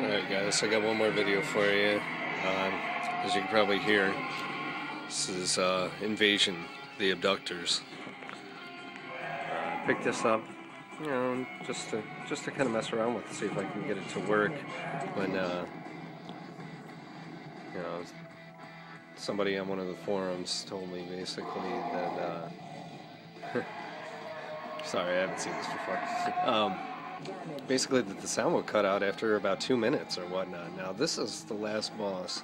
Alright guys, I got one more video for you. As you can probably hear, this is Invasion, the Abductors. I picked this up, you know, just to kind of mess around with, to see if I can get it to work when, you know, somebody on one of the forums told me basically that, sorry, I haven't seen this before. Basically that the sound would cut out after about 2 minutes or whatnot. Now this is the last boss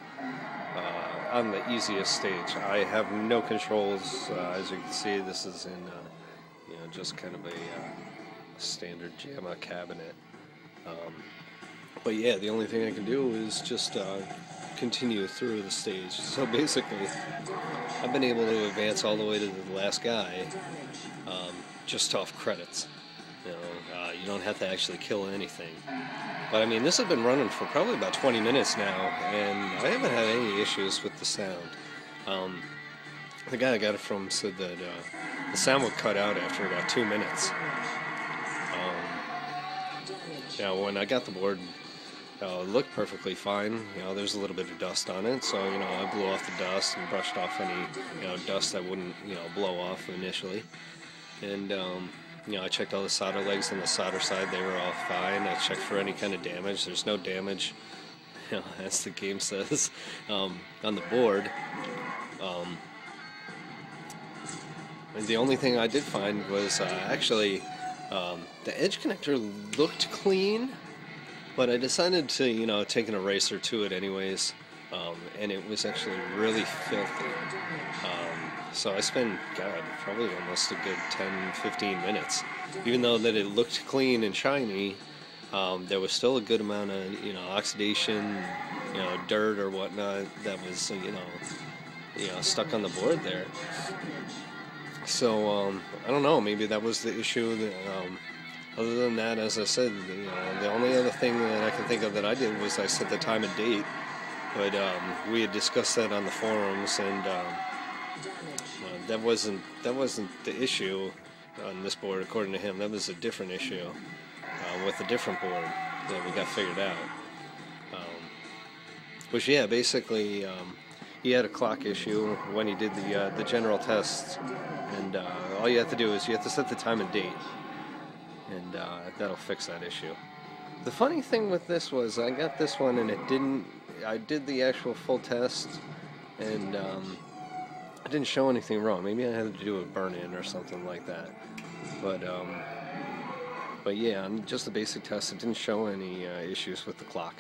on the easiest stage. I have no controls. As you can see, this is in you know, just kind of a standard Jamma cabinet. But yeah, the only thing I can do is just continue through the stage. So basically, I've been able to advance all the way to the last guy just off credits. You know, you don't have to actually kill anything. But I mean, this has been running for probably about 20 minutes now, and I haven't had any issues with the sound. The guy I got it from said that the sound would cut out after about 2 minutes. You know, when I got the board, it looked perfectly fine. You know, there's a little bit of dust on it, so you know, I blew off the dust and brushed off any dust that wouldn't blow off initially, and you know, I checked all the solder legs on the solder side, they were all fine. I checked for any kind of damage. There's no damage, you know, as the game says, on the board. And the only thing I did find was actually the edge connector looked clean, but I decided to, you know, take an eraser to it anyways, and it was actually really filthy. So I spent, God, probably almost a good 10-15 minutes. Even though that it looked clean and shiny, there was still a good amount of, you know, oxidation, you know, dirt or whatnot that was, you know, stuck on the board there. So, I don't know, maybe that was the issue. That, other than that, as I said, you know, the only other thing that I can think of that I did was I set the time and date. But we had discussed that on the forums, and that wasn't the issue on this board, according to him. That was a different issue with a different board that we got figured out. Which, yeah, basically, he had a clock issue when he did the general tests, and all you have to do is you have to set the time and date, and that'll fix that issue. The funny thing with this was I got this one and it didn't. I did the actual full test, and I didn't show anything wrong. Maybe I had to do a burn-in or something like that. But yeah, on just the basic test, it didn't show any issues with the clock.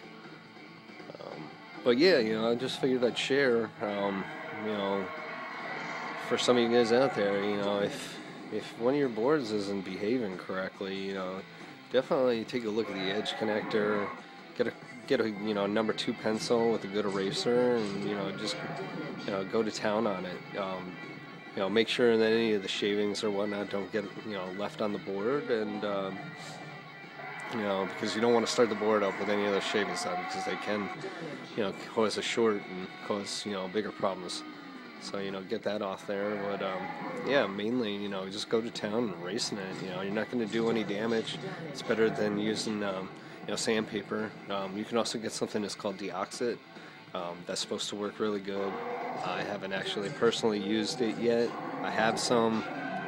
But yeah, you know, I just figured I'd share, you know, for some of you guys out there, you know, if one of your boards isn't behaving correctly, you know, definitely take a look at the edge connector, get a you know, number 2 pencil with a good eraser, and you know, just, you know, go to town on it. You know, make sure that any of the shavings or whatnot don't get, you know, left on the board, and you know, because you don't want to start the board up with any of those shavings on, because they can, you know, cause a short and cause, you know, bigger problems. So, you know, get that off there. But yeah, mainly, you know, just go to town and racing it. You know, you're not going to do any damage. It's better than using you know, sandpaper. You can also get something that's called deoxit. That's supposed to work really good. I haven't actually personally used it yet. I have some,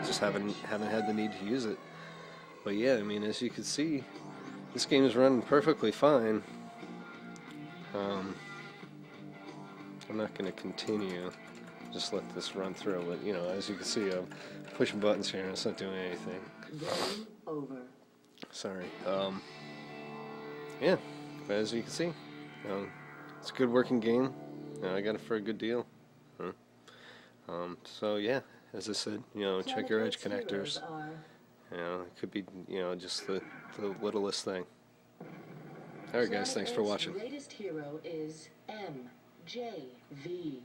just haven't had the need to use it. But yeah, I mean, as you can see, this game is running perfectly fine. I'm not going to continue. Just let this run through. But you know, as you can see, I'm pushing buttons here and it's not doing anything. Game over. Sorry. Yeah, but as you can see, it's a good working game. I got it for a good deal. So yeah, as I said, you know, check your edge connectors. You know, it could be, you know, just the littlest thing. Alright guys, thanks for watching. Latest hero is MJV.